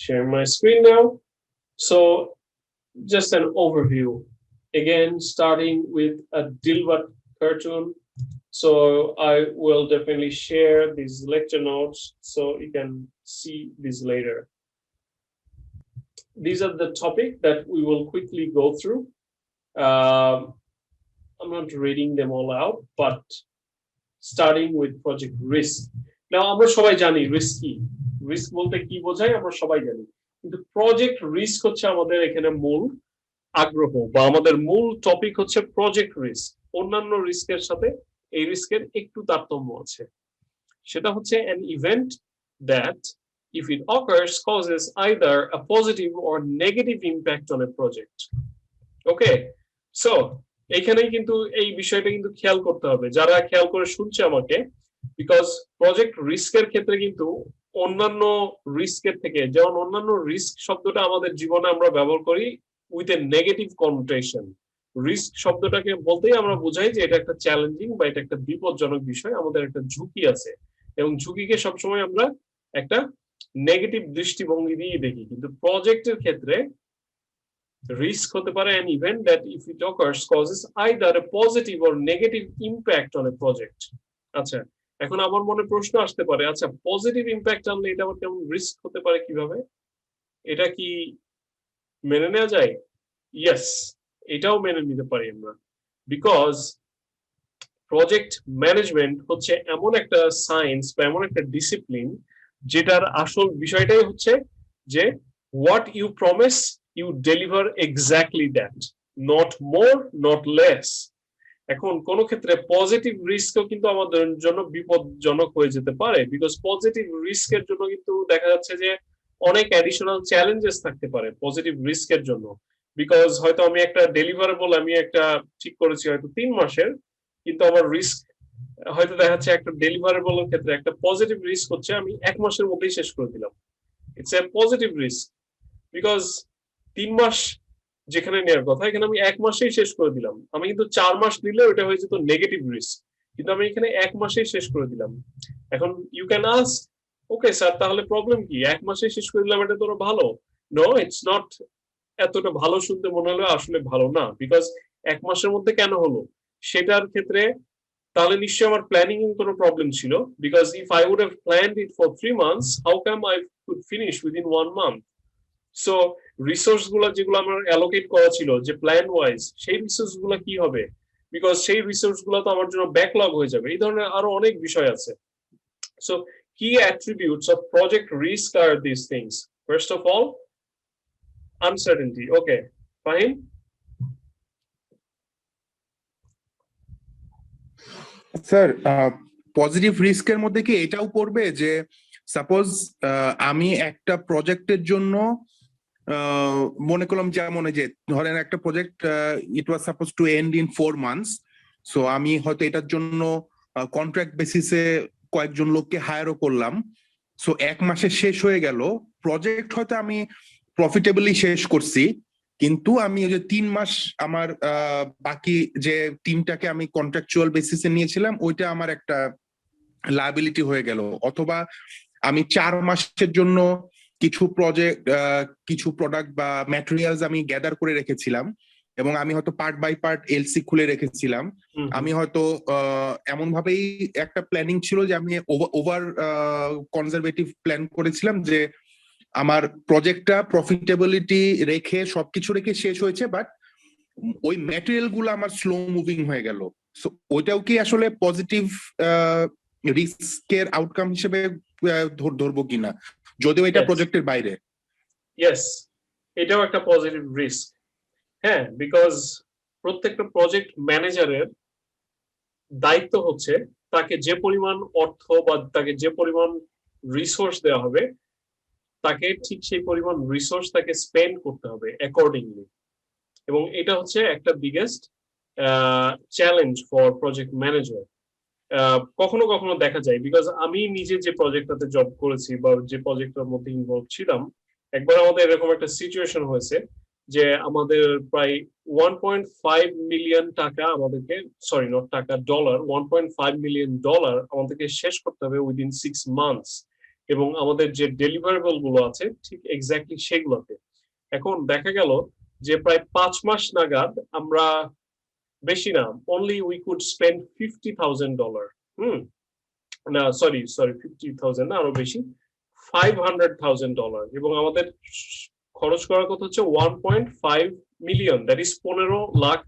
share my screen now. So just an overview. Again, starting with a Dilbert cartoon. So I will definitely share these lecture notes so you can see this later. These are the topics that we will quickly go through. I'm not reading them all out, but starting with project risk. Now আমরা সবাই জানি risk কি, risk বলতে কি বোঝায় আমরা সবাই জানি, কিন্তু project risk হচ্ছে আমাদের এখানে মূল আগ্রহ বা আমাদের মূল টপিক হচ্ছে project risk। অন্যান্য রিস্কের সাথে এই রিস্কের একটু তারতম্য আছে। সেটা হচ্ছে an event that if it occurs causes either a positive or negative impact on a project. Okay, so এইখানেই কিন্তু এই বিষয়টা কিন্তু খেয়াল করতে হবে যারা খেয়াল করে শুনছে আমাকে, বিকজ প্রজেক্ট রিস্কের ক্ষেত্রে কিন্তু অন্যান্য রিস্কের থেকে, যেমন অন্যান্য রিস্ক শব্দটা আমাদের জীবনে আমরা ব্যবহার করি with a negative connotation. Risk শব্দটাকে বলতেই আমরা বুঝাই যে এটা একটা চ্যালেঞ্জিং বা এটা একটা বিপজ্জনক বিষয়, আমাদের একটা ঝুঁকি আছে, এবং ঝুঁকিকে সবসময় আমরা একটা নেগেটিভ দৃষ্টিভঙ্গি দিয়ে দেখি। কিন্তু প্রজেক্টের ক্ষেত্রে risk হতে পারে an event that if it occurs causes either a positive or negative impact on a project. আচ্ছা, এখন আমার মনে প্রশ্ন আসতে পারে, আচ্ছা পজিটিভ ইম্প্যাক্ট আনলে এটা আবার কেমন রিস্ক হতে পারে, কিভাবে এটা কি মেনে নেওয়া যায়? ইয়েস, এটাও মেনে নিতে পারি আমরা, বিকজ প্রজেক্ট ম্যানেজমেন্ট হচ্ছে এমন একটা সায়েন্স বা এমন একটা ডিসিপ্লিন যেটার আসল বিষয়টাই হচ্ছে যে what you promise you deliver exactly that, not more not less. এখন কোন ক্ষেত্রে পজিটিভ রিস্কও কিন্তু আমাদের জন্য বিপজ্জনক হয়ে যেতে পারে, বিকজ পজিটিভ রিস্কের জন্য কিন্তু দেখা যাচ্ছে যে অনেক অ্যাডিশনাল চ্যালেঞ্জেস থাকতে পারে পজিটিভ রিস্কের জন্য। বিকজ হয়তো আমি একটা ডেলিভারেবল আমি একটা ঠিক করেছি হয়তো 3 মাসের, কিন্তু আমার রিস্ক হয়তো দেখা যাচ্ছে একটা ডেলিভারেবলের ক্ষেত্রে একটা পজিটিভ রিস্ক হচ্ছে আমি 1 মাসের মধ্যেই শেষ করে দিলাম। It's a positive risk, because 3 মাস যেখানে নেওয়ার কথা এখানে আমি 1 মাসেই শেষ করে দিলাম। আমি কিন্তু 4 মাস দিলে ওটা হয়ে যেত নেগেটিভ রিস্ক, কিন্তু আমি এখানে 1 মাসেই শেষ করে দিলাম। এখন you can ask, okay sir তাহলে প্রবলেম কি, 1 মাসেই শেষ করে দিলাম এটা তো ভালো। No, it's not. এতটা ভালো শুনতে মনে হলো, আসলে ভালো না, বিকজ 1 মাসের মধ্যে কেন হলো সেটার ক্ষেত্রে তাহলে নিশ্চয়ই আমার প্ল্যানিং এর কোনো প্রবলেম ছিল, because if I would have planned it for 3 months how come I could finish within 1 month. So resource গুলো যেগুলো আমার অ্যালোকেট করা ছিল যে প্ল্যান ওয়াইজ, সেই রিসোর্স গুলো কি হবে, বিকজ সেই রিসোর্স গুলো তো আমার জন্য ব্যাকলগ হয়ে যাবে। এই ধরনের আরো অনেক বিষয় আছে। সো কি attributes of project risk are this things? First of all uncertainty. Okay Fahim? Sir positive রিস্কের মধ্যে কি এটাও পড়বে যে সাপোজ আমি একটা প্রজেক্টের জন্য মনে করলাম যেমন যে ধরেন একটা project it was suppose to end in 4 months, so আমি হয়তো এটার জন্য কন্ট্রাক্ট বেসিসে কয়েকজন লোককে হায়ারও করলাম, সো 1 মাসে শেষ হয়ে গেল প্রজেক্ট, হয়তো আমি প্রফিটেবলি শেষ করছি, কিন্তু আমি ওই যে 3 মাস আমার বাকি যে টিমটাকে আমি কন্ট্রাকচুয়াল বেসিসে নিয়েছিলাম ওইটা আমার একটা লায়াবিলিটি হয়ে গেল। অথবা আমি 4 মাসের জন্য কিছু কিছু প্রোডাক্ট বা ম্যাটেরিয়ালস আমি গ্যাদার করে রেখেছিলাম এবং আমি হয়তো পার্ট বাই পার্ট এলসি খুলে রেখেছিলাম। আমি হয়তো এমন ভাবেই একটা প্ল্যানিং ছিল যে আমি ওভার কনজারভেটিভ প্ল্যান করেছিলাম যে আমার প্রজেক্টটা প্রফিটেবিলিটি রেখে সবকিছু রেখে শেষ হয়েছে, বাট ওই ম্যাটেরিয়াল গুলো আমার স্লো মুভিং হয়ে গেল। সো ওইটাও কি আসলে পজিটিভ রিস্কের আউটকাম হিসেবে ধরবো কিনা, যদিও এটা প্রজেক্টের বাইরে? ইয়েস, এটাও একটা পজিটিভ রিস্ক। হ্যাঁ, বিকজ প্রত্যেকটা প্রজেক্ট ম্যানেজারের দায়িত্ব হচ্ছে তাকে যে পরিমাণ অর্থ বা তাকে যে পরিমাণ রিসোর্স দেওয়া হবে তাকে ঠিক সেই পরিমাণ রিসোর্স তাকে স্পেন্ড করতে হবে অ্যাকর্ডিংলি, এবং এটা হচ্ছে একটা biggest challenge for project manager. কখনো কখনো দেখা যায়, বিকজ আমি নিজে যে প্রজেক্টটাতে জব করেছি বা যে প্রজেক্টটার মধ্যে ইনভলভ ছিলাম, একবার আমাদের এরকম একটা সিচুয়েশন হয়েছে যে আমাদের প্রায় 1.5 মিলিয়ন টাকা আমাদেরকে, সরি নট টাকা, ডলার, 1.5 মিলিয়ন ডলার আমাদেরকে শেষ করতে হবে উইদিন 6 মান্থস। এবং আমাদের যে ডেলিভারেবল গুলো আছে ঠিক এক্স্যাক্টলি সেগুলোতে। এখন দেখা গেল যে প্রায় 5 মাস নাগাদ আমরা, বেশি না, অনলি উই কুড স্পেন্ড $50,000। না, সরি সরি, 50,000 না, আরো বেশি, $500,000। এবং আমাদের খরচ করার কথা হচ্ছে 1.5 মিলিয়ন, দ্যাট ইজ $15 লাখ।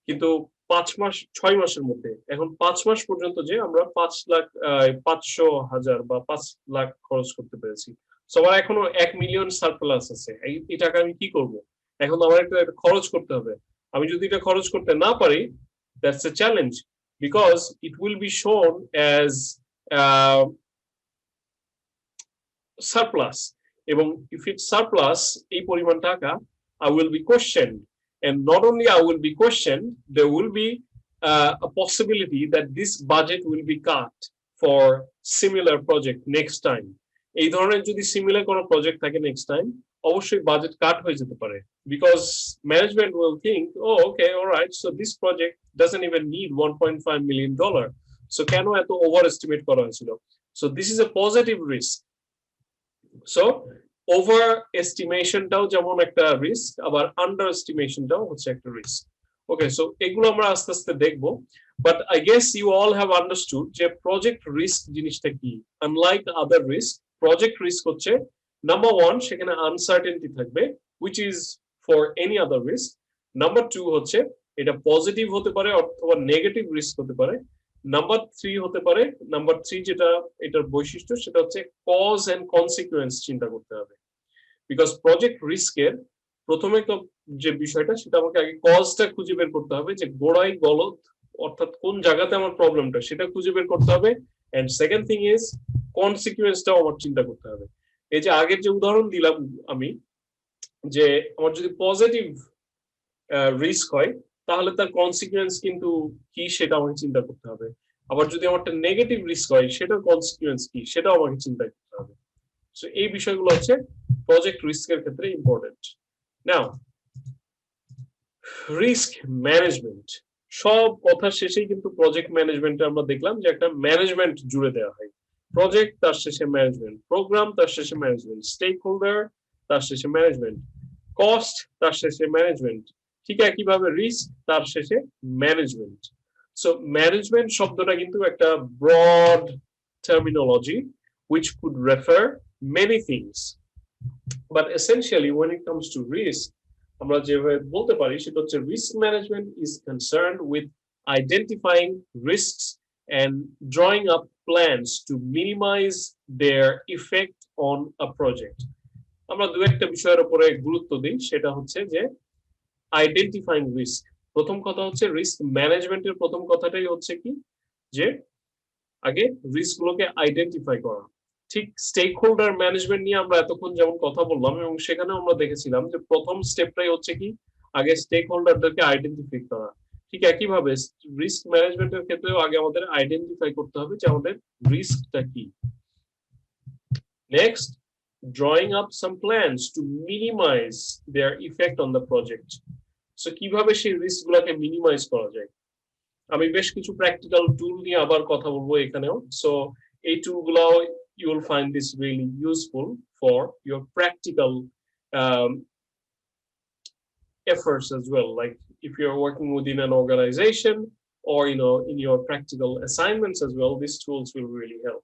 কিন্তু 5 মাস, 6 মাসের মধ্যে, এখন 5 মাস পর্যন্ত যে আমরা 5 লাখ, 500,000 বা 5 লাখ খরচ করতে পেরেছি। সবার এখনো 1 মিলিয়ন সারপ্লাস আছে। এই টাকা আমি কি করব? এখন আমার এটা খরচ করতে হবে। আমি যদি এটা খরচ করতে না পারি, that's a challenge, because it will be শোন অ্যাজ সারপ্লাস। এবং ইফ ইট সারপ্লাস, এই পরিমাণ টাকা, I will be questioned. And not only I will be questioned, there will be a possibility that this budget will be cut for similar project next time. এই ধরনের যদি similar কোনো project থাকে next time, অবশ্যই budget cut হয়ে যেতে পারে, because management will think, oh okay, alright, so this project doesn't even need $1.5 million, so কেন এত ওভার এস্টিমেট করা হয়েছিল? So this is a positive risk. So over এস্টিমেশনটাও যেমন একটা রিস্ক, আবার আন্ডার এস্টিমেশনটাও হচ্ছে একটা রিস্ক। ওকে, সো এগুলো আমরা আস্তে আস্তে দেখবো। But I guess you all have understood যে প্রজেক্ট রিস্ক জিনিসটা কি। Unlike other risk, project risk হচ্ছে নাম্বার ওয়ান, সেখানে আনসার্টেনটি থাকবে, which is for any other risk. Number two হচ্ছে এটা পজিটিভ হতে পারে অথবা নেগেটিভ রিস্ক হতে পারে। নাম্বার থ্রি হতে পারে, নাম্বার থ্রি যেটা এটার বৈশিষ্ট্য, সেটা হচ্ছে কজ এন্ড কনসিকুয়েন্স চিন্তা করতে হবে। বিকজ প্রজেক্ট রিস্কের প্রথমে যে বিষয়টা, সেটা আমাকে আগে কজটা খুঁজে বের করতে হবে, যে গোড়াই গলদ, অর্থাৎ কোন জায়গাতে আমার প্রবলেমটা, সেটা খুঁজে বের করতে হবে। এন্ড সেকেন্ড থিং ইজ কনসিকুয়েন্সটাও আমার চিন্তা করতে হবে। এই যে আগের যে উদাহরণ দিলাম আমি, যে আমার যদি পজিটিভ রিস্ক হয়, তাহলে তার কনসিকুয়েন্স কিন্তু কি সেটা আমাকে চিন্তা করতে হবে। আবার যদি আমারটা নেগেটিভ রিস্ক হয়, সেটার কনসিকুয়েন্স কি সেটাও আমাকে চিন্তা করতে হবে। সো এই বিষয়গুলো হচ্ছে প্রজেক্ট রিস্কের ক্ষেত্রে ইম্পর্টেন্ট। নাও, রিস্ক ম্যানেজমেন্ট, সব কথা শেষেই কিন্তু প্রজেক্ট ম্যানেজমেন্টে আমরা দেখলাম যে একটা ম্যানেজমেন্ট জুড়ে দেওয়া হয়। প্রজেক্ট, তার শেষে ম্যানেজমেন্ট, প্রোগ্রাম, তার শেষে ম্যানেজমেন্ট, স্টেক হোল্ডার, তার শেষে ম্যানেজমেন্ট, কস্ট, তার শেষে ম্যানেজমেন্ট, ঠিক একইভাবে রিস্ক, তার শেষে ম্যানেজমেন্ট। সো ম্যানেজমেন্ট শব্দটা কিন্তু একটা broad terminology which could refer many things, but essentially when it comes to risk, আমরা যেভাবে বলতে পারি সেটা হচ্ছে risk management is concerned with identifying risks and drawing up plans to minimize their effect on a project. আমরা দু একটা বিষয়ের উপরে গুরুত্ব দিই, সেটা হচ্ছে যে আইডেন্টিফাইং রিস্ক। প্রথম কথা হচ্ছে রিস্ক ম্যানেজমেন্টের প্রথম কথাটাই হচ্ছে কি, যে আগে রিস্ক গুলোকে আইডেন্টিফাই করা। ঠিক স্টেক হোল্ডার ম্যানেজমেন্ট নিয়ে আমরা এতক্ষণ যেমন কথা বললাম, এবং সেখানে আমরা দেখেছিলাম যে প্রথম স্টেপটাই হচ্ছে কি, আগে স্টেক হোল্ডারদেরকে আইডেন্টিফাই করা। ঠিক একইভাবে রিস্ক ম্যানেজমেন্টের ক্ষেত্রেও আগে আমাদের আইডেন্টিফাই করতে হবে যে আমাদের রিস্কটা কি। Next, drawing up some plans to minimize their effect on the project. So কিভাবে সেই রিস্ক গুলোকে মিনিমাইজ করা যায়। আমি বেশ কিছু প্র্যাকটিক্যাল টুল নিয়ে আবার কথা বলবো এখানেও। সো এই টুলগুলো you will find this really useful for your practical efforts as well, like if you're working within an organization or in your practical assignments as well, these tools will really help.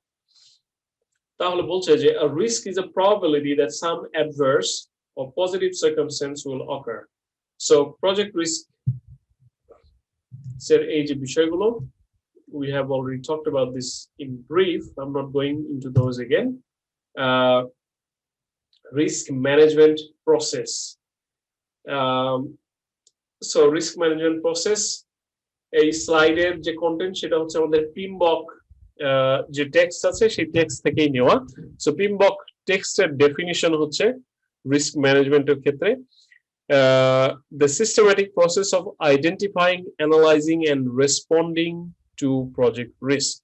তাহলে বলছে যে a risk is a probability that some adverse or positive circumstance will occur. So project risk said এই যে বিষয়গুলো, we have already talked about this in brief. I'm not going into those again. Risk management process. So risk management process, এই স্লাইডের যে content সেটা হচ্ছে আমাদের পিমবক যে টেক্সট আছে সেই টেক্সট থেকেই নেওয়া। সো পিমবক টেক্সটের ডেফিনিশন হচ্ছে রিস্ক ম্যানেজমেন্টের ক্ষেত্রে the systematic process of identifying, analyzing and responding to project risk.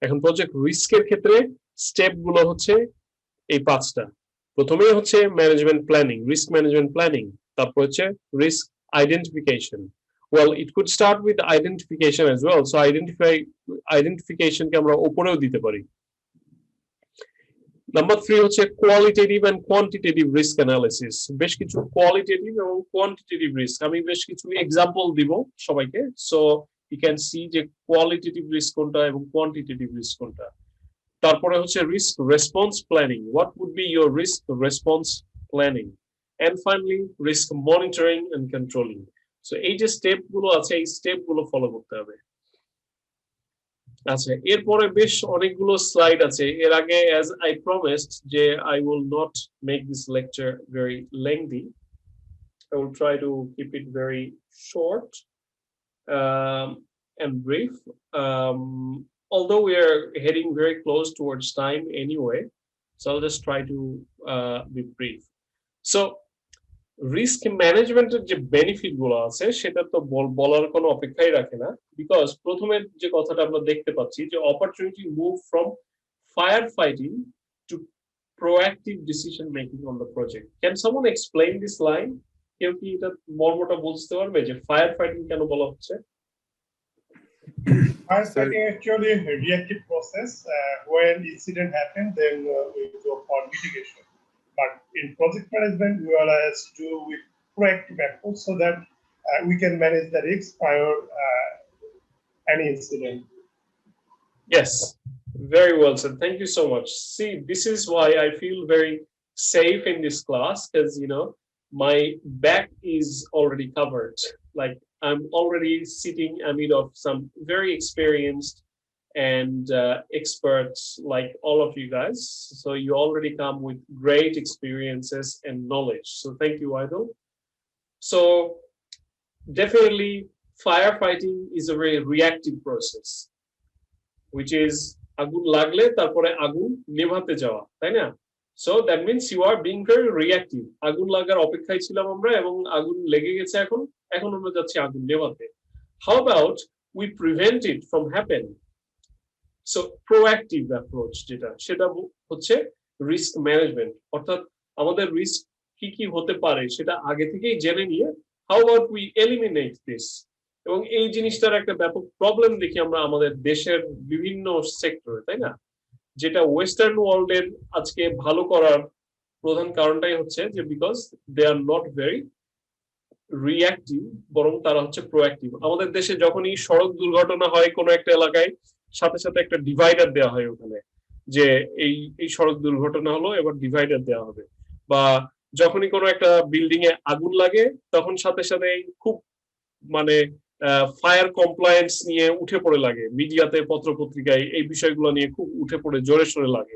এখন প্রজেক্ট রিস্কের ক্ষেত্রে স্টেপ গুলো হচ্ছে এই পাঁচটা। প্রথমেই হচ্ছে management planning, risk management planning, তারপর হচ্ছে risk identification, Well, it could start with identification as well. So identification কে আমরা উপরেও দিতে পারি। নাম্বার 3 হচ্ছে qualitative and quantitative risk analysis. বেশ কিছু কোয়ালিটেটিভ এবং কোয়ান্টিটেটিভ রিস্ক আমি বেশ কিছু এক্সাম্পল দিব সবাইকে। সো ইউ ক্যান সি যে কোয়ালিটেটিভ রিস্ক কোনটা এবং কোয়ান্টিটেটিভ রিস্ক কোনটা। তারপরে হচ্ছে risk response planning, what would be your risk response planning, and finally risk monitoring and controlling. So এই যে স্টেপ গুলো আছে এই স্টেপ গুলো ফলো করতে হবে। আচ্ছা, এরপরে বেশ অনেকগুলো স্লাইড আছে। এর আগে as I promised যে I will not make this lecture very lengthy. I will try to keep it very short and brief. Although we are heading very close towards time anyway, so I'll just try to be brief. So risk ম্যানেজমেন্টের যে benefit গুলো আছে সেটা তো বলার কোনো অপেক্ষাই রাখে না, বিকজ প্রথমে যে কথাটা আমরা দেখতে পাচ্ছি যে opportunity move from fire fighting to proactive decision making on the project. Can someone explain this line? কেউ কি এটা মর্মটা বুঝতে পারবে যে ফায়ার ফাইটিং কেন বলা হচ্ছে? Firefighting actually a reactive process. When incident happens, then we go for mitigation. But in project management, we are asked to do with proactive approach so that we can manage the risk prior any incident. Yes, very well said. Thank you so much. See, this is why I feel very safe in this class, because my back is already covered. Like I'm already sitting amid of some very experienced and experts like all of you guys. So you already come with great experiences and knowledge. So thank you, Idol. So definitely firefighting is a very reactive process, which is agun lagle tarpore agun neভাতে যাওয়া, তাই না? So that means you are being very reactive. আগুন লাগার অপেক্ষায় ছিলাম আমরা এবং আগুন লেগে গেছে, এখন আমরা যাচ্ছি আগুন নেভাতে। How about we prevent it from happening? So proactive approach যেটা সেটা হচ্ছে রিস্ক ম্যানেজমেন্ট, অর্থাৎ আমাদের রিস্ক কি কি হতে পারে সেটা আগে থেকেই জেনে নিয়ে how about we eliminate this। এবং এই জিনিসটার একটা ব্যাপক প্রবলেম দেখি আমরা আমাদের দেশের বিভিন্ন সেক্টরে, তাই না? যেটা ওয়েস্টার্ন ওয়ার্ল্ডের আজকে ভালো করার প্রধান কারণটাই হচ্ছে যে because they are not very reactive, বরং তারা হচ্ছে প্রোঅ্যাক্টিভ। আমাদের দেশে যখনই সড়ক দুর্ঘটনা হয় কোনো একটা এলাকায়, সাথে সাথে একটা ডিভাইডার দেওয়া হয় ওখানে, যে এই সড়ক দুর্ঘটনা হলো এবার ডিভাইডার দেওয়া হবে। বা যখনই কোনো একটা বিল্ডিং এ আগুন লাগে তখন সাথে সাথে খুব মানে ফায়ার কমপ্লায়েন্স নিয়ে উঠে পড়ে লাগে, মিডিয়াতে পত্র পত্রিকায় এই বিষয়গুলো নিয়ে খুব উঠে পড়ে জোরে সোরে লাগে।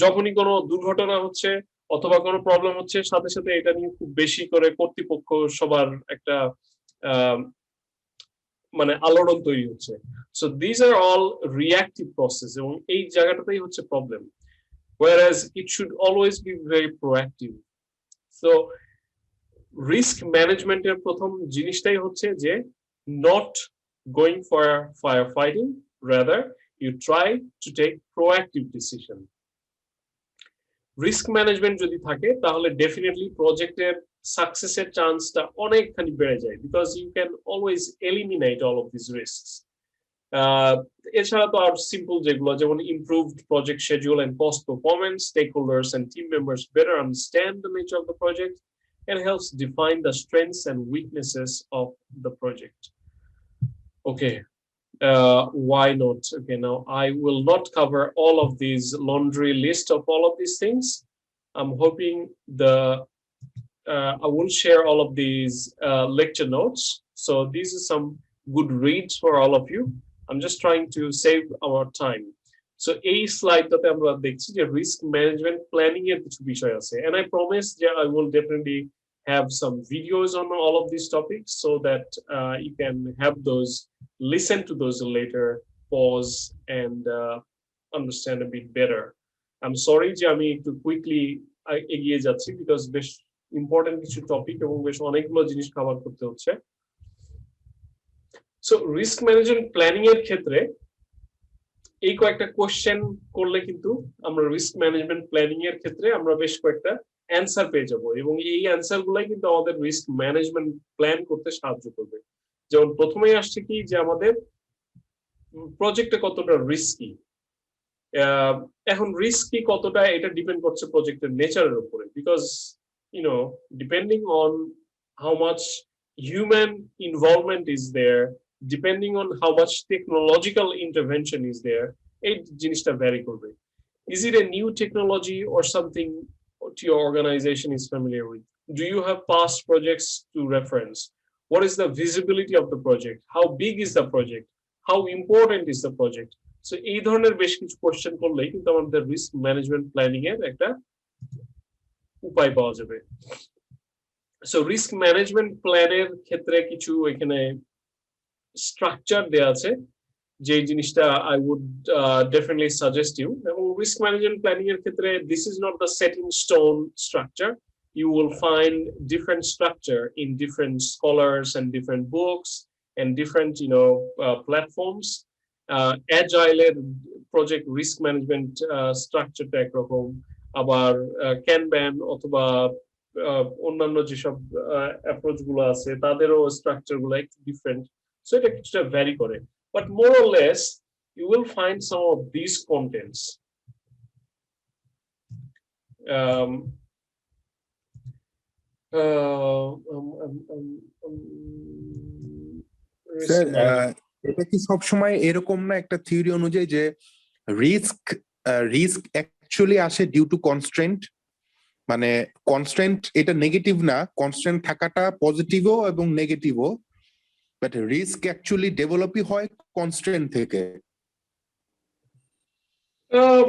যখনই কোনো দুর্ঘটনা হচ্ছে অথবা কোনো প্রবলেম হচ্ছে সাথে সাথে এটা নিয়ে খুব বেশি করে কর্তৃপক্ষ সবার একটা মানে আলোড়ন তৈরি হচ্ছে। So this are all reactive process এবং এই জায়গাটাতেই হচ্ছে problem, whereas it should always be very proactive. So risk ম্যানেজমেন্টের প্রথম জিনিসটাই হচ্ছে যে not going for firefighting, rather you try to take proactive decision. Risk management যদি থাকে তাহলে ডেফিনেটলি প্রজেক্টের সাকসেসের চান্সটা অনেকখানি বেড়ে যায়, because you can always eliminate all of this risks. এছাড়া তো আর সিম্পল যেগুলো, যেমন improved project schedule and cost performance, stakeholders and team members better understand the nature of the project and helps define the strengths and weaknesses of the project. Okay, why not? Okay, now I will not cover all of these laundry list of all of these things. I'm hoping I will share all of these lecture notes. So these are some good reads for all of you. I'm just trying to save our time. So এই স্লাইডটাতে আমরা দেখছি যে risk management planning এর কিছু বিষয় আছে, and I promise that I will definitely have some videos on all of these topics so that you can have those, listen to those later, pause and understand a bit better. I'm sorry যে আমি একটু quickly এগিয়ে যাচ্ছি because বেশ important কিছু topic এবং বেশ অনেকগুলো জিনিস কভার করতে হচ্ছে। সো রিস্ক ম্যানেজমেন্ট প্ল্যানিং এর ক্ষেত্রে এই কয়েকটা কোশ্চেন করলে কিন্তু আমরা রিস্ক ম্যানেজমেন্ট প্ল্যানিং এর ক্ষেত্রে আমরা বেশ কয়েকটা অ্যান্সার পেয়ে যাবো এবং এই অ্যান্সার গুলাই কিন্তু আমাদের রিস্ক ম্যানেজমেন্ট প্ল্যান করতে সাহায্য করবে। যেমন প্রথমেই আসছে কি যে আমাদের প্রজেক্টে কতটা রিস্কি। এখন রিস্কি কতটা এটা ডিপেন্ড করছে প্রজেক্টের নেচারের উপরে, because depending on how much human involvement is there, depending on how much technological intervention is there, এই জিনিসটা ভ্যারি করবে। Is it a new technology or something what your organization is familiar with? Do you have past projects to reference? What is the visibility of the project? How big is the project? How important is the project? So এই ধরনের বেশ কিছু question করলেই কিন্তু আমাদের risk management planning এর একটা উপায় পাওয়া যাবে। সো রিস্ক ম্যানেজমেন্ট প্ল্যানের ক্ষেত্রে কিছু এখানে স্ট্রাকচার দেয়া আছে, যে জিনিসটা I would definitely suggest you. এবং রিস্ক ম্যানেজমেন্ট প্ল্যানিং এর ক্ষেত্রে this is not the set in stone structure, you will find different structure in different scholars and different books and different platforms. Agile project risk management structure টা একরকম, আবার ক্যানবান অথবা অন্যান্য যেসব approach গুলো আছে তাদেরও স্ট্রাকচার গুলো একটু ডিফারেন্ট, সো এটা কিছুটা ভ্যারি করে, but more or less you will find some of these contents. Sir এটা কি সবসময় এরকম না একটা থিওরি অনুযায়ী যে রিস্ক রিস্ক অ্যাকচুয়ালি আসে ডিউ টু কনস্ট্রেন্ট, মানে কনস্ট্রেন্ট এটা নেগেটিভ না, কনস্ট্রেন্ট থাকাটা পজিটিভও এবং নেগেটিভও, বাট রিস্ক অ্যাকচুয়ালি ডেভেলপই হয় কনস্ট্রেন্ট থেকে।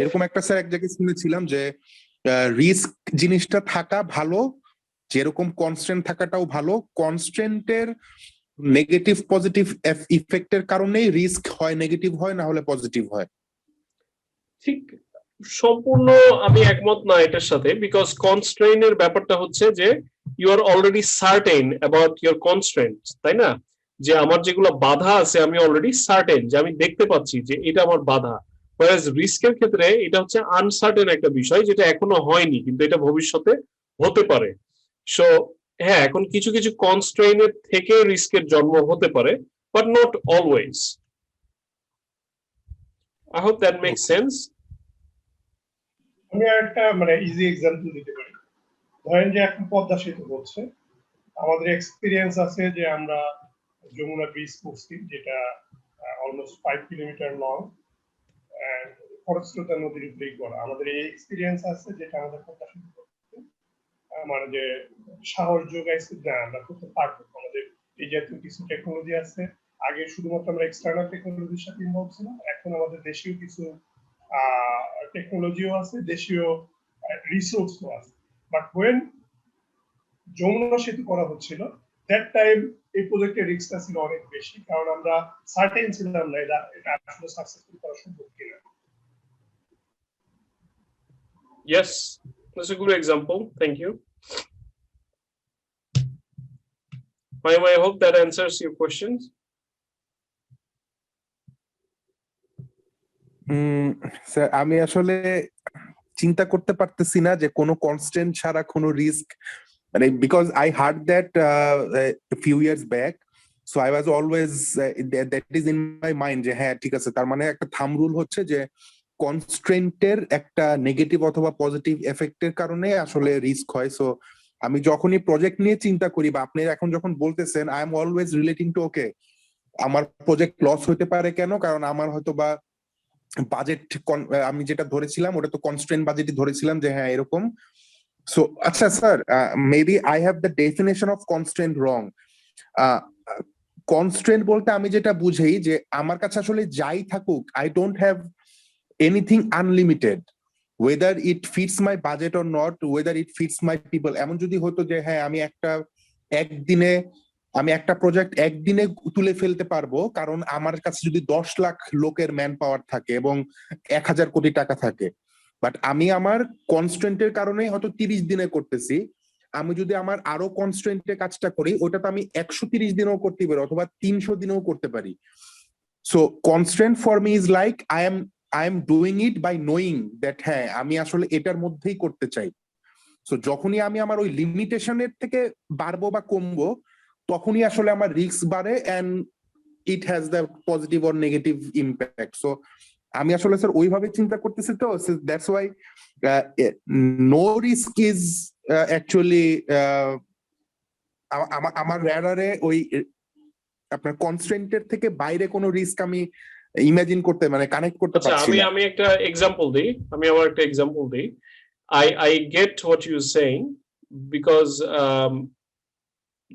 এরকম একটা স্যার এক জায়গায় শুনেছিলাম যে রিস্ক জিনিসটা থাকা ভালো, যেরকম কনস্ট্রেন্ট থাকাটাও ভালো, কনস্ট্রেন্টের নেগেটিভ পজিটিভ ইফেক্টের কারণেই রিস্ক হয় নেগেটিভ হয়, না হলে পজিটিভ হয়। ঠিক সম্পূর্ণ আমি একমত না এটার সাথে, বিকজ কনস্ট্রেইনের ব্যাপারটা হচ্ছে যে you are already certain about your constraint, তাই না? যে আমার যেগুলো বাধা আছে আমি অলরেডি সার্টেন, যে আমি দেখতে পাচ্ছি যে এটা আমার বাধা। whereas রিস্কের ক্ষেত্রে এটা হচ্ছে আনসার্টেন একটা বিষয়, যেটা এখনো হয়নি কিন্তু এটা ভবিষ্যতে হতে পারে। সো হ্যাঁ, এখন কিছু কিছু কনস্ট্রেইনের থেকে রিস্কের জন্ম হতে পারে, but not always. I hope that makes sense. আমি একটা ইজি এক্সাম্পল দিতে পারি। ধরেন যে এখন পদ্মা সেতু হচ্ছে, আমাদের এক্সপিরিয়েন্স আছে যে আমরা যমুনা ব্রিজ করছি, যেটা অলমোস্ট 5 কিলোমিটার লং এন্ড খরস্রোতা নদীর উপরেই করা। আমাদের এই এক্সপিরিয়েন্স আছে, যেটা আমাদের পদ্মা সেতু করতে যে সাহস যোগাইছে যে আমরা করতে পারবো। আমাদের এই জাতীয় কিছু টেকনোলজি আছে। আগে শুধুমাত্র আমরা এক্সটার্নাল টেকনোলজির সাথে ইনভলভ ছিলাম, এখন আমাদের দেশীয় কিছু টেকনোলজিও আছে, দেশীয় রিসোর্সও আছে। বাট ওয়েন যমুনা সেতু করা হচ্ছিল, দ্যাট টাইম এই প্রজেক্টের রিস্কটা ছিল অনেক বেশি, কারণ আমরা সার্টেন ছিলাম না এটা আসলে সাকসেসফুল করা সম্ভব কিনা। Yes, that's a good example. Thank you. By the way, I hope that answers your questions. Sir আমি আসলে চিন্তা করতে পারতেছি না যে কোনো কনস্ট্যান্ট ছাড়া কোনো রিস্ক, মানে because I hard that few years back, so I was always that is in my mind যে হ্যাঁ ঠিক আছে, তার মানে একটা থাম রুল হচ্ছে যে কনস্ট্রেন্টের একটা নেগেটিভ অথবা পজিটিভ এফেক্টের কারণে আসলে রিস্ক হয়। সো আমি যখনই প্রজেক্ট নিয়ে চিন্তা করি বা আপনি এখন যখন বলতেছেন, I am always relating to okay আমার প্রজেক্ট লস হতে পারে কেন, কারণ আমার হয়তো বা বাজেট আমি যেটা ধরেছিলাম ওটা তো কনস্ট্রেন্ট বাজেটই ধরেছিলাম যে হ্যাঁ এরকম। সো আচ্ছা sir, maybe I have the definition of constraint wrong. Constraint বলতে আমি যেটা বুঝি যে আমার কাছে আসলে যাই থাকুক, I don't have anything unlimited, whether it fits my budget or not, whether it fits my people. এমন যদি হতো যে হ্যাঁ আমি একটা প্রজেক্ট একদিনে তুলে ফেলতে পারবো, কারণ আমার কাছে যদি 10 লাখ লোকের ম্যান পাওয়ার থাকে এবং 1000 কোটি টাকা থাকে, বাট আমি আমার কনস্ট্রেন্টের কারণে হয়তো 30 দিনে করতেছি, আমি যদি আমার আরো কনস্ট্রেন্টে কাজটা করি ওটা তো আমি 130 দিনেও করতে পারি অথবা 300 দিনেও করতে পারি। So constraint for me is like I am doing it by knowing that হ্যাঁ আমি আসলে এটার মধ্যেই করতে চাই। সো যখনই আমি আমার ওই লিমিটেশনের থেকে বাড়বো বা কমবো, তখনই আসলে আমার রিস্ক বাড়ে and it has the positive or negative impact. So আমি আসলে স্যার ওইভাবে চিন্তা করতেছি, তো that's why no risk is actually আমার র্যাডারে ওই আপনার কনস্ট্রেন্টের থেকে বাইরে কোনো রিস্ক আমি ইমাজিন করতে মানে কানেক্ট করতে আচ্ছা, পারছি না। আমি একটা এক্সাম্পল দিই, আমার একটা এক্সাম্পল দিই। I get what you're saying because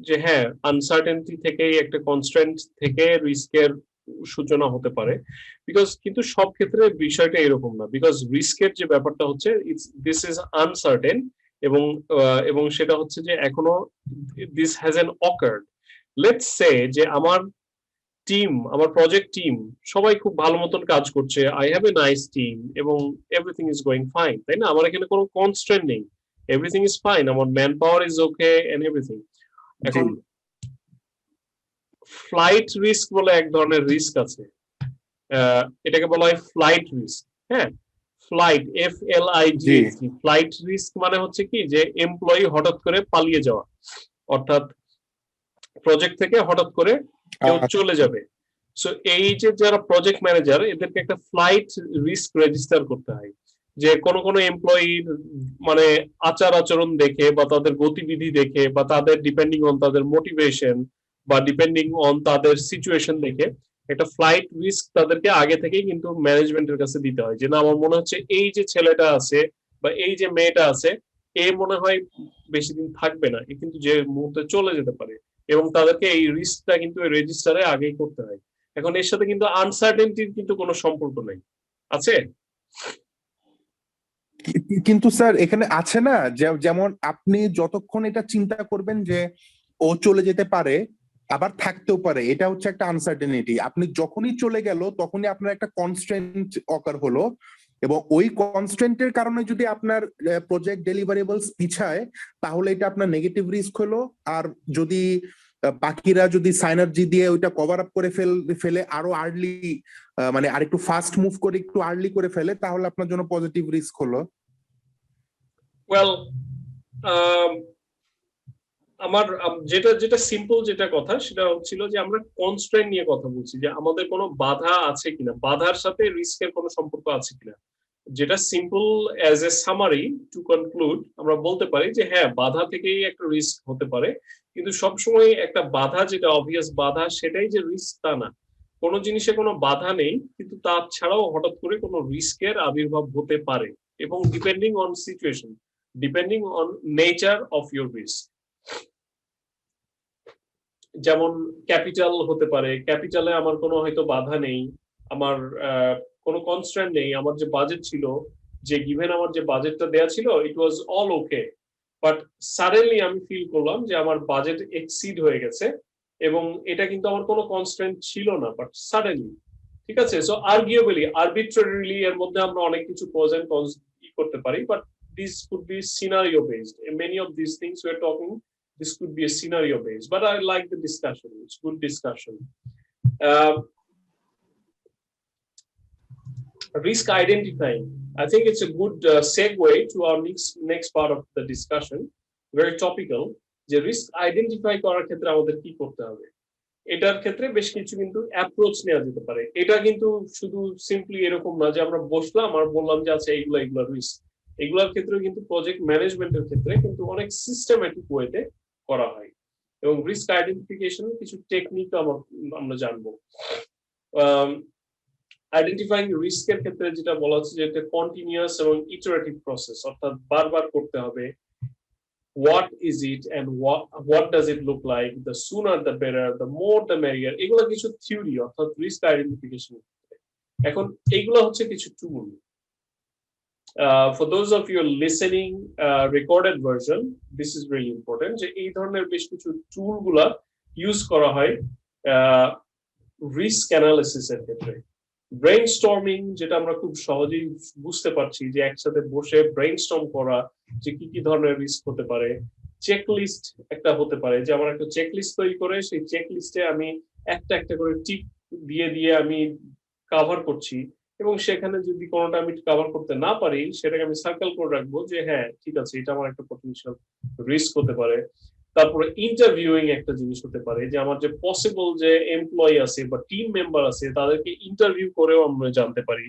যে হ্যাঁ, আনসার্টেনটি থেকেই একটা কনস্ট্রেন্ট থেকে রিস্কের সূচনা হতে পারে, বিকজ কিন্তু সব ক্ষেত্রে বিষয়টা এরকম না, বিকজ রিস্কের যে ব্যাপারটা হচ্ছে দিস ইজ আনসার্টেন, এবং এবং সেটা হচ্ছে যে এখনো this has N occurred. Let's say যে আমার টিম, আমার প্রজেক্ট টিম সবাই খুব ভালো মতন কাজ করছে, I have a nice team এবং এভরিথিং ইজ গোয়িং ফাইন, তাই না? আমার এখানে কোনো কনস্ট্রেন্ট নেই, এভরিথিং ইজ ফাইন, আমার manpower is okay and everything. এখন ফ্লাইট রিস্ক বলে এক ধরনের রিস্ক আছে, এটাকে বলা হয় ফ্লাইট রিস্ক। হ্যাঁ, ফ্লাইট, FLIGHT, ফ্লাইট রিস্ক মানে হচ্ছে কি যে এমপ্লয়ি হঠাৎ করে পালিয়ে যাওয়া, অর্থাৎ প্রজেক্ট থেকে হঠাৎ করে কেউ চলে যাবে। সো এই যে যারা প্রজেক্ট ম্যানেজার, এদেরকে একটা ফ্লাইট রিস্ক রেজিস্টার করতে হয়, যে কোন কোন এমপ্লয়ির মানে আচার আচরণ দেখে বা তাদের গতিবিধি দেখে বা তাদের ডিপেন্ডিং অন তাদের মোটিভেশন বা ডিপেন্ডিং অন তাদের সিচুয়েশন দেখে একটা ফ্লাইট রিস্ক তাদেরকে আগে থেকেই কিন্তু ম্যানেজমেন্টের কাছে দিতে হয়, যে না আমার মনে হচ্ছে এই যে ছেলেটা আছে বা এই যে মেয়েটা আছে, এ মনে হয় বেশি দিন থাকবে না, এ কিন্তু যে মুহূর্তে চলে যেতে পারে, এবং তাদেরকে এই রিস্কটা কিন্তু রেজিস্টারে আগেই করতে হয়। এখন এর সাথে কিন্তু আনসার্টেনটির কিন্তু কোনো সম্পর্ক নেই, আছে? কিন্তু স্যার এখানে আছে না, যেমন আপনি যতক্ষণ এটা চিন্তা করবেন যে ও চলে যেতে পারে আবার থাকতেও পারে, এটা হচ্ছে একটা আনসার্টেনিটি। আপনি যখনই চলে গেল তখনই আপনার একটা কনস্ট্রেন্ট অকার হলো, এবং ওই কনস্ট্রেন্টের কারণে যদি আপনার প্রজেক্ট ডেলিভারেবলস পিছায় তাহলে এটা আপনার নেগেটিভ রিস্ক হলো। আর যদি বাকিরা যদি সাইনার্জি দিয়ে ওইটা কভার আপ করে ফেলে আরো আর্লি, মানে আরেকটু ফাস্ট মুভ করে একটু আর্লি করে ফেলে, তাহলে আপনার জন্য পজিটিভ রিস্ক হলো। ওয়েল, আমার যেটা যেটা সিম্পল যেটা কথা সেটা হচ্ছিল যে আমরা কনস্ট্রেন্ট নিয়ে কথা বলছি, যে আমাদের কোনো বাধা আছে কিনা, বাধার সাথে রিস্কের কোনো সম্পর্ক আছে কিনা। যেটা simple as a summary to conclude আমরা বলতে পারি যে হ্যাঁ, বাধা থেকেই একটা রিস্ক হতে পারে, কিন্তু সবসময় একটা বাধা যেটা অবভিয়াস বাধা সেটাই যে রিস্ক তা না। কোনো জিনিসে কোনো বাধা নেই, কিন্তু তাছাড়াও হঠাৎ করে কোনো রিস্কের আবির্ভাব হতে পারে, এবং depending on situation, depending on nature of your risk. যেমন ক্যাপিটাল হতে পারে, ক্যাপিটালে আমার কোনো হয়তো বাধা নেই, আমার কোনো কনস্ট্যান্ট নেই, আমার যে বাজেট ছিল, যে গিভেন আমার যে বাজেটটা দেয়া ছিল it was all okay, but suddenly আমি ফিল করলাম যে আমার বাজেট এক্সিড হয়ে গেছে, এবং এটা কিন্তু আমার কোনো কনস্ট্যান্ট ছিল না, বাট সাডেনলি, ঠিক আছে? সো আর্গুয়েবলি আরবিট্রারিলি এর মধ্যে আমরা অনেক কিছু প্রোজ এন্ড কনস করতে পারি, but this could be scenario based, many of this things we are talking, this could be a scenario based, but I like the discussion, it's good discussion. Risk identifying, I think it's a good segue to our next part of the discussion, very topical, যে risk identify করার ক্ষেত্রে আমাদের কি করতে হবে। এটার ক্ষেত্রে বেশ কিছু কিন্তু অ্যাপ্রোচ নেওয়া যেতে পারে। এটা কিন্তু শুধু সিম্পলি এরকম না যে আমরা বসলাম আর বললাম যে আচ্ছা এইগুলা রিস্ক, এগুলোর ক্ষেত্রে কিন্তু প্রজেক্ট ম্যানেজমেন্টের ক্ষেত্রে কিন্তু অনেক সিস্টেমেটিক ওয়েতে করা হয়, এবং রিস্ক আইডেন্টিফিকেশন কিছু টেকনিক আমরা জানবো। আইডেন্টিফাইং রিস্কের ক্ষেত্রে যেটা বলা হচ্ছে যে এটা কন্টিনিউয়াস এবং ইটারেটিভ প্রসেস, অর্থাৎ বারবার করতে হবে। What is it and what does it look like? The sooner the better, the more the merrier. এগুলো কিছু থিওরি, অর্থাৎ রিস্ক আইডেন্টিফিকেশন। এখন এইগুলো হচ্ছে কিছু টুল। For those of you listening recorded version, this is really important, যে এই ধরনের বেশ কিছু টুল গুলা ইউজ করা হয় রিস্ক অ্যানালিসিস এর ক্ষেত্রে। ব্রেইনস্টর্মিং, যেটা আমরা খুব সহজেই বুঝতে পারছি যে একসাথে বসে ব্রেইনস্টর্ম করা যে কি কি ধরনের রিস্ক হতে পারে। চেকলিস্ট একটা হতে পারে, যে আমার একটা চেকলিস্ট তৈরি করে সেই চেকলিস্টে আমি একটা একটা করে টিক দিয়ে দিয়ে আমি কভার করছি, এবং সেখানে যদি কোনোটা আমি কভার করতে না পারি সেটাকে আমি সার্কেল করে রাখবো যে হ্যাঁ ঠিক আছে, এটা আমার একটা পটেনশিয়াল রিস্ক হতে পারে। তারপরে ইন্টারভিউইং একটা জিনিস হতে পারে, যে আমার যে পসিবল যে এমপ্লয়ি আছে বা টিম মেম্বার আছে তাদেরকে ইন্টারভিউ করেও আমরা জানতে পারি।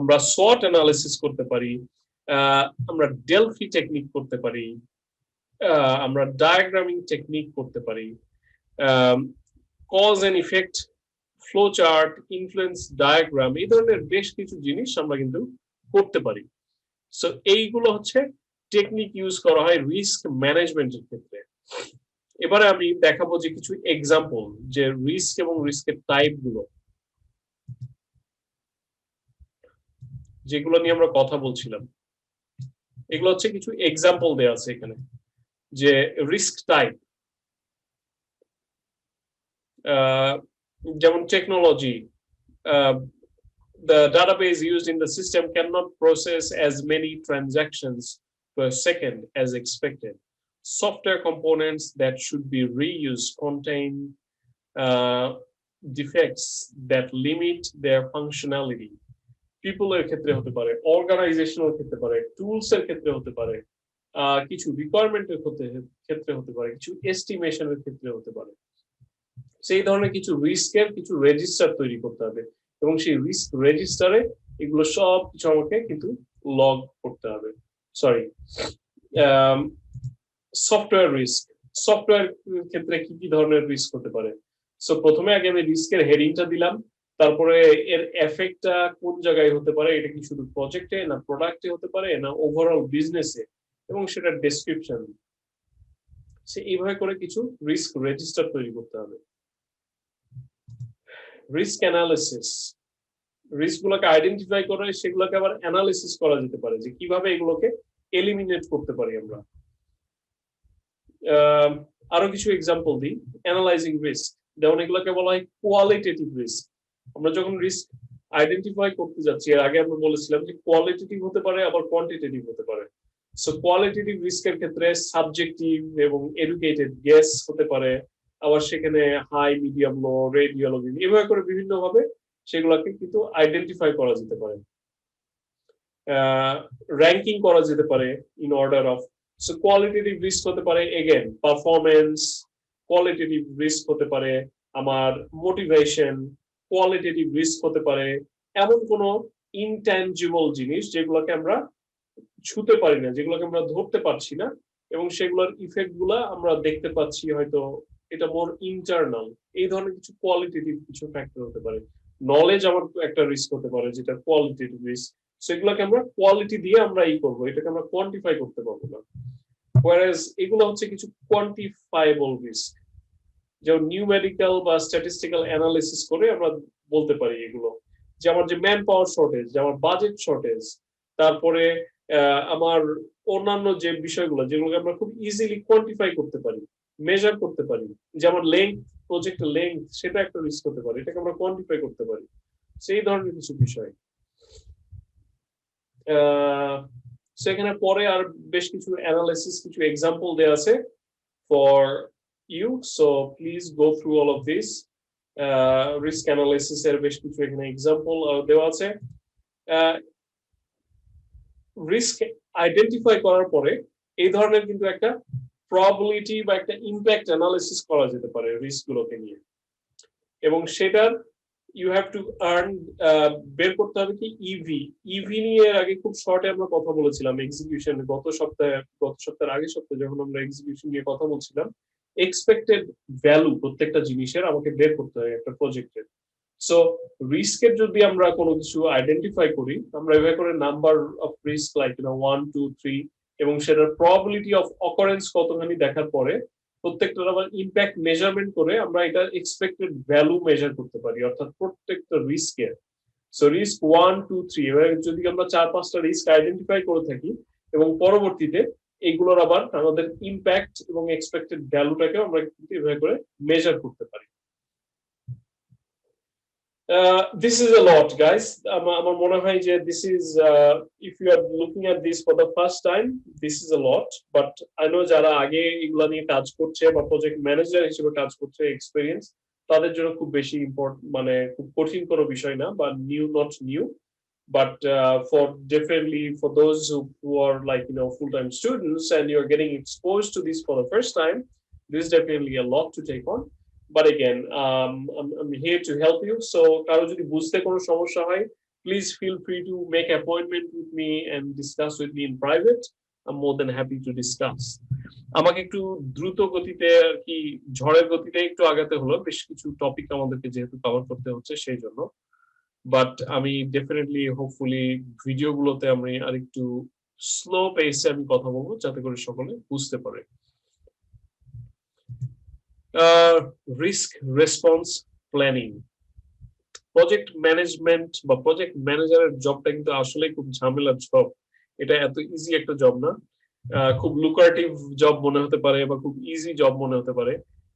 আমরা SWOT অ্যানালিসিস করতে পারি, আমরা ডেলফি টেকনিক করতে পারি, আমরা ডায়াগ্রামিং টেকনিক করতে পারি, cause and effect, flow chart, influence diagram, এই ধরনের বেশ কিছু জিনিস আমরা কিন্তু করতে পারি। সো এইগুলো হচ্ছে টেকনিক ইউজ করা হয় রিস্ক ম্যানেজমেন্টের ক্ষেত্রে। এবারে আমি দেখাবো যে কিছু এক্সাম্পল, যে রিস্ক এবং রিস্কের টাইপ গুলো যেগুলো নিয়ে আমরা কথা বলছিলাম, এগুলো হচ্ছে কিছু এক্সাম্পল দেওয়া আছে এখানে। যে রিস্ক টাইপ, যেমন technology, the database used in the system cannot process as many transactions per second as expected. Software components that should be reused contain defects that limit their functionality. People এর ক্ষেত্রে হতে পারে, organisational ক্ষেত্রে পারে, tools এর ক্ষেত্রে হতে পারে, কিছু রিকোয়ারমেন্টের ক্ষেত্রে হতে পারে, কিছু এস্টিমেশনের ক্ষেত্রে হতে পারে। সেই ধরনের কিছু রিস্কের কিছু রেজিস্টার তৈরি করতে হবে, এবং সেই রিস্ক রেজিস্টারে এগুলো সব কিছু আমাকে কিন্তু লগ করতে হবে। সরি, সফটওয়্যার রিস্ক, সফটওয়্যার ক্ষেত্রে কি কি ধরনের রিস্ক হতে পারে। সো প্রথমে আগে আমি রিস্কের হেডিংটা দিলাম, তারপরে এর এফেক্টটা কোন জায়গায় হতে পারে, এটা কি শুধু প্রজেক্টে না প্রোডাক্টে হতে পারে না ওভারঅল বিজনেসে, এবং সেটার ডেসক্রিপশন। সে এইভাবে করে কিছু রিস্ক রেজিস্টার তৈরি করতে হবে। রিস্ক অ্যানালিসিস, রিস্ক গুলোকে আইডেন্টিফাই করে সেগুলোকে আবার অ্যানালিসিস করা যেতে পারে, যে কিভাবে এগুলোকে এলিমিনেট করতে পারি আমরা। আরো কিছু এক্সাম্পল দিই। অ্যানালাইজিং রিস্ক, যেমন এগুলোকে বলা হয় কোয়ালিটেটিভ রিস্ক। আমরা যখন রিস্ক আইডেন্টিফাই করতে যাচ্ছি, এর আগে আমরা বলেছিলাম যে কোয়ালিটেটিভ হতে পারে আবার কোয়ান্টিটেটিভ হতে পারে। সো কোয়ালিটেটিভ রিস্কের ক্ষেত্রে সাবজেক্টিভ এবং এডুকেটেড গেস হতে পারে, আবার সেখানে হাই, মিডিয়াম, লো, রেড, ইয়েলো, গ্রিন, এভাবে করে বিভিন্ন ভাবে সেগুলোকে কিন্তু আইডেন্টিফাই করা যেতে পারে, র্যাঙ্কিং করা যেতে পারে in order of. So qualitative risk হতে পারে এগেন পারফরমেন্স, কোয়ালিটেটিভ রিস্ক হতে পারে আমার মোটিভেশন, কোয়ালিটেটিভ রিস্ক হতে পারে এমন কোনো ইনট্যাঞ্জিবল জিনিস যেগুলোকে আমরা ছুতে পারি না, যেগুলোকে আমরা ধরতে পারছি না, এবং সেগুলোর ইফেক্ট গুলা আমরা দেখতে পাচ্ছি হয়তো এটা মোর ইন্টারনাল। এই ধরনের কিছু কোয়ালিটেটিভ কিছু ফ্যাক্টর হতে পারে। নলেজ আমার একটা রিস্ক হতে পারে, যেটা কোয়ালিটেটিভ রিস্ক। সেগুলোকে আমরা কোয়ালিটি দিয়ে আমরা করবো, এটাকে আমরা কোয়ান্টিফাই করতে পারবো না। whereas এগুলো হচ্ছে কিছু কোয়ান্টিফাইবল রিস্ক, যেমন নিউমেরিক্যাল বা স্ট্যাটিস্টিক্যাল অ্যানালিসিস করে আমরা বলতে পারি এগুলো, যে আমার যে ম্যান পাওয়ার শর্টেজ, যে আমার বাজেট শর্টেজ, তারপরে আমার অন্যান্য যে বিষয়গুলো যেগুলোকে আমরা খুব ইজিলি কোয়ান্টিফাই করতে পারি, মেজার করতে পারি, যে আমার লেংথ, প্রজেক্টের লেংথ, সেটা একটা রিস্ক হতে পারে, এটাকে আমরা কোয়ান্টিফাই করতে পারি। সেই ধরনের কিছু বিষয়। সেখানে পরে আর বেশ কিছু অ্যানালিসিস, কিছু এক্সাম্পল দেওয়া আছে for you, so please go through all of this. Risk analysis এর বেশ কিছু এখানে এক্সাম্পল দেওয়া আছে। রিস্ক আইডেন্টিফাই করার পরে এই ধরনের কিন্তু একটা প্রবাবিলিটি বা একটা ইম্প্যাক্ট অ্যানালিসিস করা যেতে পারে রিস্ক গুলোকে নিয়ে, এবং সেটার ইউ হ্যাভ টু আর্ন, বের করতে হবে কি ইভি। ইভি নিয়ে এর আগে খুব শর্টে আমরা কথা বলেছিলাম এক্সিকিউশন, গত সপ্তাহের আগের সপ্তাহে যখন আমরা এক্সিকিউশন নিয়ে কথা বলছিলাম। এক্সপেক্টেড ভ্যালু প্রত্যেকটা জিনিসের আমাকে বের করতে হয় একটা প্রজেক্টের। সো রিস্কের যদি আমরা কোনো কিছু আইডেন্টিফাই করি, আমরা এভাবে করে নাম্বার অফ রিস্ক লাইক 1, 2, 3 এবং সেটার প্রবাবিলিটি অফ অকারেন্স কতখানি দেখার পরে প্রত্যেকটার আবার ইম্প্যাক্ট মেজারমেন্ট করে আমরা এটা এক্সপেক্টেড ভ্যালু মেজার করতে পারি, অর্থাৎ প্রত্যেকটা রিস্কের। সো রিস্ক 1, 2, 3 এবার যদি আমরা 4-5টা রিস্ক আইডেন্টিফাই করে থাকি এবং পরবর্তীতে এইগুলোর আবার আমাদের ইম্প্যাক্ট এবং এক্সপেক্টেড ভ্যালুটাকে আমরা এভাবে করে মেজার করতে পারি। This is a lot, guys. আমার মনে হয় যে this is, if you are looking at this for the first time, this is a lot. But I know যারা আগে এগুলা নিয়ে কাজ করছে বা প্রজেক্ট ম্যানেজার হিসেবে কাজ করছে, এক্সপেরিয়েন্স, তাদের জন্য খুব বেশি মানে খুব কঠিন কোনো বিষয় না, বা not new. But for definitely for those who are like full-time students and you're getting exposed to this for the first time, this is definitely a lot to take on. But again, I'm here to help you. So কারো যদি বুঝতে কোনো সমস্যা হয়, please feel free to make an appointment with me and discuss with me in private. I'm more than happy to discuss. আমাকে একটু দ্রুত গতিতে আর কি ঝড়ের গতিতে একটু আগাতে হলো, বেশ কিছু টপিক আমাদেরকে যেহেতু কভার করতে হচ্ছে সেই জন্য। বাট আমি ডেফিনেটলি হোপফুলি ভিডিওগুলোতে আমি আরেকটু স্লো পেসে আমি কথা বলবো যাতে করে সকলে বুঝতে পারে। Risk response planning, project management বা প্রজেক্ট ম্যানেজারের জবটা কিন্তু আসলে খুব ঝামেলার জব। এটা এত ইজি একটা জব না, খুব লুক্রেটিভ জব মনে হতে পারে বা খুব ইজি জব মনে হতে পারে,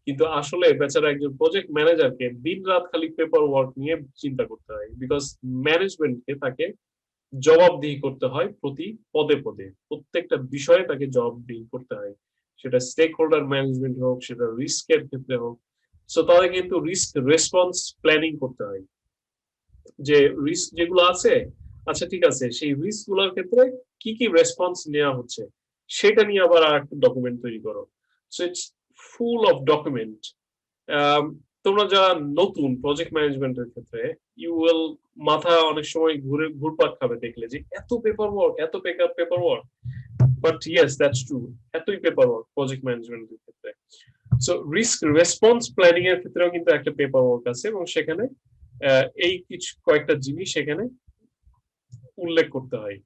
কিন্তু আসলে বেচারা একজন প্রজেক্ট ম্যানেজারকে দিন রাত খালি পেপার ওয়ার্ক নিয়ে চিন্তা করতে হয়, বিকজ ম্যানেজমেন্টকে তাকে জবাবদিহি করতে হয় প্রতি পদে পদে, প্রত্যেকটা বিষয়ে তাকে জবাবদিহি করতে হয়, সেটা স্টেক হোল্ডার ম্যানেজমেন্ট হোক, সেটা রিস্কের ক্ষেত্রে হোক। সো তাদের কিন্তু রিস্ক রেসপন্স প্ল্যানিং করতে হয়, যে রিস্ক যেগুলো আছে, আচ্ছা ঠিক আছে সেই রিস্ক গুলোর ক্ষেত্রে কি কি রেসপন্স নেওয়া হচ্ছে সেটা নিয়ে আবার আরেকটা ডকুমেন্ট তৈরি করো। So it's full of document. তোমরা যারা নতুন প্রজেক্ট ম্যানেজমেন্টের ক্ষেত্রে, ইউ উইল মাথা অনেক সময় ঘুরপাক খাবে দেখলে যে এত পেপার ওয়ার্ক, এত paper work. But yes, that's true, এতই পেপার ওয়ার্ক প্রজেক্ট ম্যানেজমেন্টের ক্ষেত্রে। সো রিস্ক রেসপন্স প্ল্যানিং এর ক্ষেত্রেও কিন্তু একটা পেপার ওয়ার্ক আছে, এবং সেখানে এই কিছু কয়েকটা জিনিস এখানে উল্লেখ করতে হয়।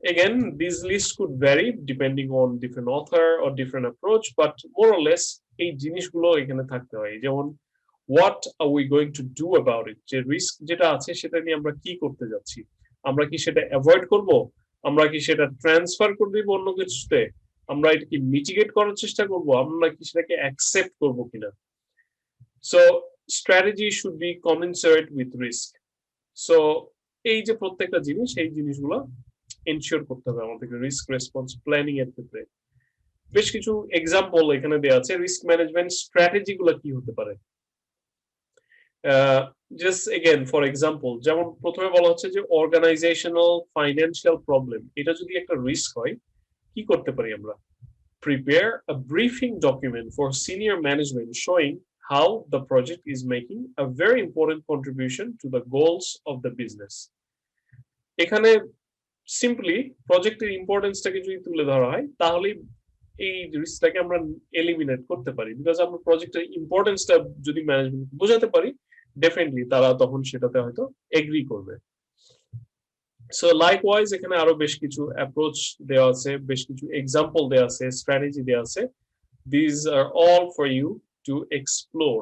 Again, these lists could vary depending on different author or different approach, but more or less এই জিনিসগুলো এখানে থাকতে হয়। যেমন what are we going to do about it, যে রিস্ক যেটা আছে সেটা নিয়ে আমরা কি করতে যাচ্ছি, আমরা কি সেটা অ্যাভয়েড করব, আমরা কি সেটা ট্রান্সফার করে দিব অন্য কিছুতে, আমরা এটা কি মিটিগেট করার চেষ্টা করব, আমরা কি সেটাকে অ্যাকসেপ্ট করব কিনা। So strategy should be commensurate with risk. So এই যে প্রত্যেকটা জিনিস, এই জিনিসগুলো এনশিওর করতে হবে আমাদেরকে রিস্ক রেসপন্স প্ল্যানিং এর ক্ষেত্রে। বেশ কিছু এক্সাম্পল এখানে দেওয়া আছে, রিস্ক ম্যানেজমেন্ট স্ট্র্যাটেজি গুলো কি হতে পারে। জাস্ট এগেন ফর এক্সাম্পল, যেমন প্রথমে বলা হচ্ছে যে অর্গানাইজেশনাল ফাইন্যান্সিয়াল প্রবলেম, এটা যদি একটা রিস্ক হয় কি করতে পারি আমরা। Prepare a briefing document for senior management showing how the project is making a very important contribution to the goals of the business. এখানে সিম্পলি প্রজেক্টের ইম্পর্টেন্সটাকে যদি তুলে ধরা হয় তাহলে এই রিস্কটাকে আমরা এলিমিনেট করতে পারি, বিকজ আমরা প্রজেক্টের ইম্পর্টেন্সটা যদি ম্যানেজমেন্ট বোঝাতে পারি, ডেফিনেটলি তারা তখন সেটাতে হয়তো এগ্রি করবে। সো লাইকওয়াইজ এখানে আরো বেশ কিছু অ্যাপ্রোচ দেওয়া আছে, বেশ কিছু এক্সাম্পল দেওয়া আছে, স্ট্র্যাটেজি দেওয়া আছে। This are all for you to explore.